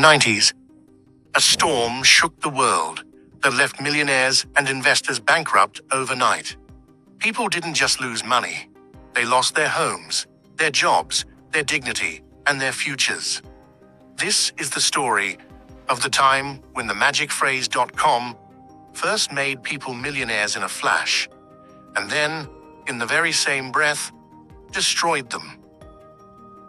1990s, a storm shook the world that left millionaires and investors bankrupt overnight. People didn't just lose money. They lost their homes, their jobs, their dignity, and their futures. This is the story of the time when the magic phrase .com first made people millionaires in a flash, and then, in the very same breath, destroyed them.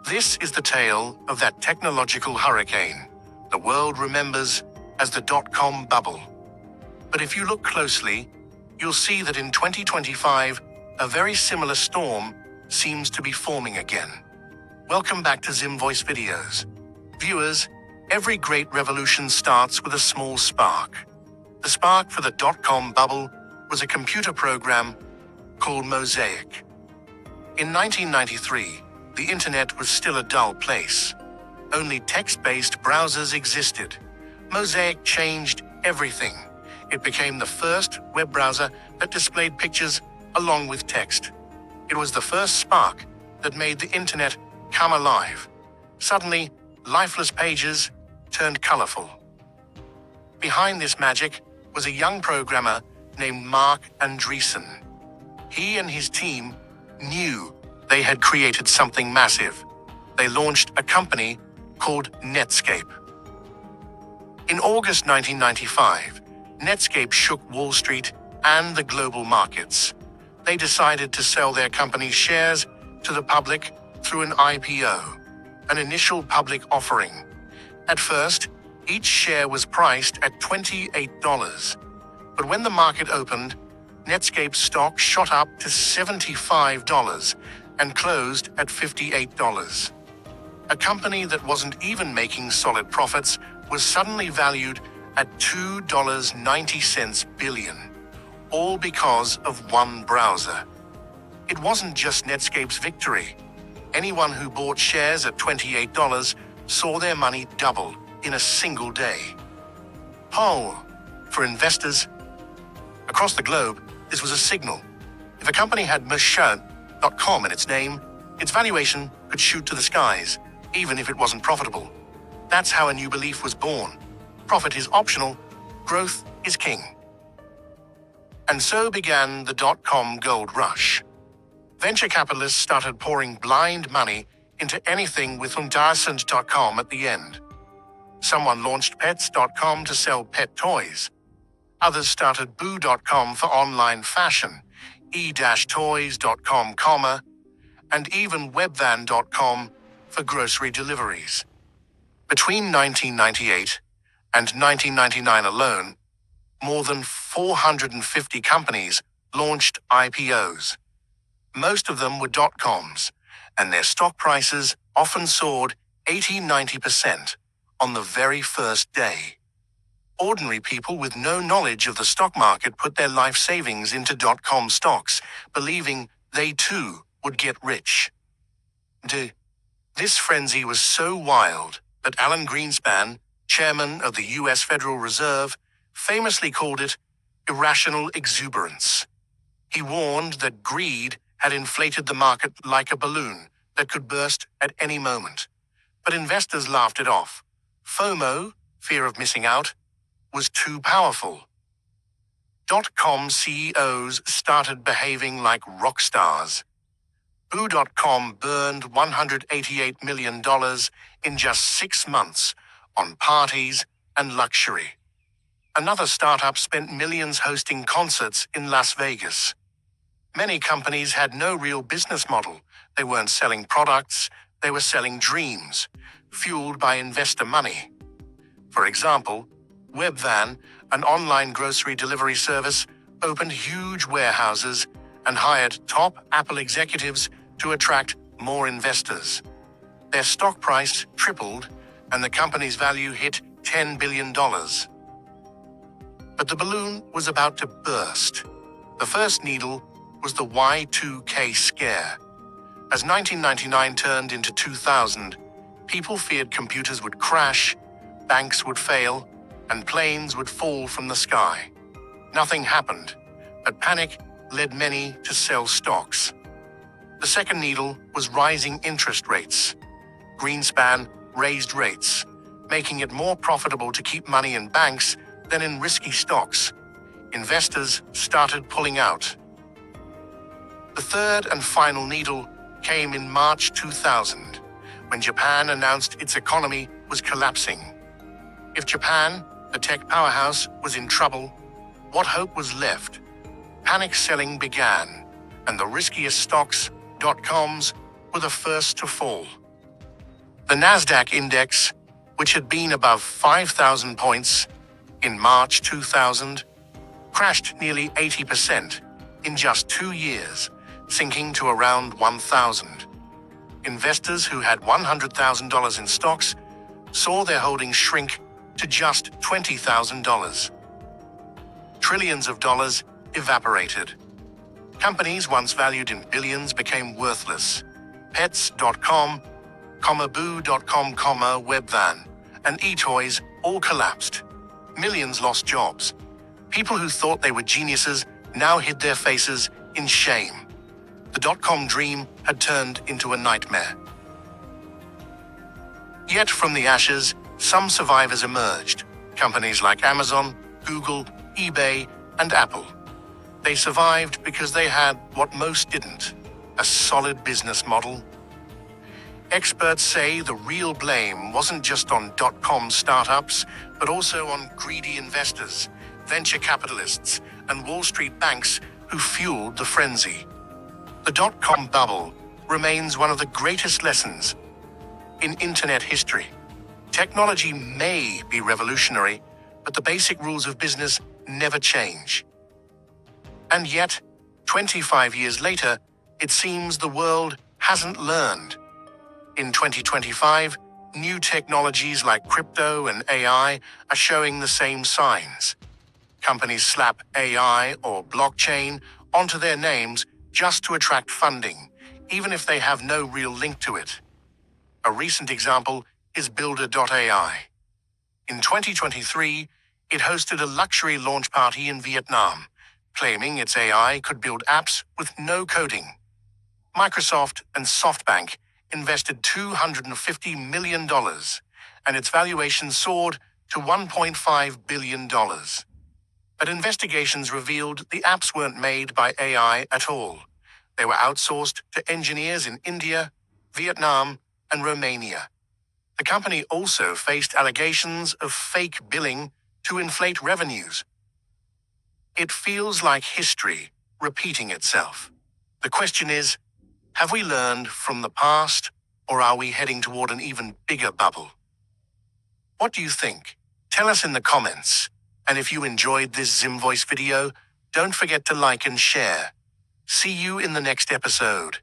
This is the tale of that technological hurricane the world remembers as the .com bubble. But if you look closely, you'll see that in 2025, a very similar storm seems to be forming again. Welcome back to Zim Voice Videos. Viewers, every great revolution starts with a small spark. The spark for the .com bubble was a computer program called Mosaic. In 1993, the internet was still a dull place. Only text-based browsers existed. Mosaic changed everything. It became the first web browser that displayed pictures along with text. It was the first spark that made the internet come alive. Suddenly, lifeless pages turned colorful. Behind this magic was a young programmer named Mark Andreessen. He and his team knew they had created something massive. They launched a company called Netscape. In August 1995, Netscape shook Wall Street and the global markets. They decided to sell their company's shares to the public through an IPO, an initial public offering. At first, each share was priced at $28. But when the market opened, Netscape's stock shot up to $75 and closed at $58. A company that wasn't even making solid profits was suddenly valued at $2.90 billion, all because of one browser. It wasn't just Netscape's victory. Anyone who bought shares at $28 saw their money double in a single day. Oh, for investors across the globe, this was a signal. If a company had .com in its name, its valuation could shoot to the skies, even if it wasn't profitable. That's how a new belief was born. Profit is optional, growth is king. And so began the .com gold rush. Venture capitalists started pouring blind money into anything with .com at the end. Someone launched Pets.com to sell pet toys. Others started Boo.com for online fashion, e-toys.com, and even Webvan.com for grocery deliveries. Between 1998 and 1999 alone, more than 450 companies launched IPOs. Most of them were .coms, and their stock prices often soared 80-90% on the very first day. Ordinary people with no knowledge of the stock market put their life savings into .com stocks, believing they too would get rich. This frenzy was so wild that Alan Greenspan, chairman of the US Federal Reserve, famously called it irrational exuberance. He warned that greed had inflated the market like a balloon that could burst at any moment. But investors laughed it off. FOMO, fear of missing out, was too powerful. .com CEOs started behaving like rock stars. Boo.com burned $188 million in just 6 months on parties and luxury. Another startup spent millions hosting concerts in Las Vegas. Many companies had no real business model. They weren't selling products, they were selling dreams, fueled by investor money. For example, Webvan, an online grocery delivery service, opened huge warehouses and hired top Apple executives to attract more investors. Their stock price tripled, and the company's value hit $10 billion. But the balloon was about to burst. The first needle was the Y2K scare. As 1999 turned into 2000, people feared computers would crash, banks would fail, and planes would fall from the sky. Nothing happened, but panic led many to sell stocks. The second needle was rising interest rates. Greenspan raised rates, making it more profitable to keep money in banks than in risky stocks. Investors started pulling out. The third and final needle came in March 2000, when Japan announced its economy was collapsing. If Japan, the tech powerhouse, was in trouble, what hope was left? Panic selling began, and the riskiest stocks, .coms, were the first to fall. The Nasdaq index, which had been above 5,000 points in March 2000, crashed nearly 80% in just 2 years, sinking to around 1,000. Investors who had $100,000 in stocks saw their holdings shrink to just $20,000. Trillions of dollars evaporated. Companies once valued in billions became worthless. Pets.com, Boo.com, Webvan, and eToys all collapsed. Millions lost jobs. People who thought they were geniuses now hid their faces in shame. The dot-com dream had turned into a nightmare. Yet from the ashes, some survivors emerged. Companies like Amazon, Google, eBay, and Apple. They survived because they had what most didn't: a solid business model. Experts say the real blame wasn't just on dot-com startups, but also on greedy investors, venture capitalists, and Wall Street banks who fueled the frenzy. The dot-com bubble remains one of the greatest lessons in internet history. Technology may be revolutionary, but the basic rules of business never change. And yet, 25 years later, it seems the world hasn't learned. In 2025, new technologies like crypto and AI are showing the same signs. Companies slap AI or blockchain onto their names just to attract funding, even if they have no real link to it. A recent example is Builder.ai. In 2023, it hosted a luxury launch party in Vietnam, claiming its AI could build apps with no coding. Microsoft and SoftBank invested $250 million, and its valuation soared to $1.5 billion. But investigations revealed the apps weren't made by AI at all. They were outsourced to engineers in India, Vietnam, and Romania. The company also faced allegations of fake billing to inflate revenues. It feels like history repeating itself. The question is, have we learned from the past, or are we heading toward an even bigger bubble? What do you think? Tell us in the comments. And if you enjoyed this Zim Voice video, don't forget to like and share. See you in the next episode.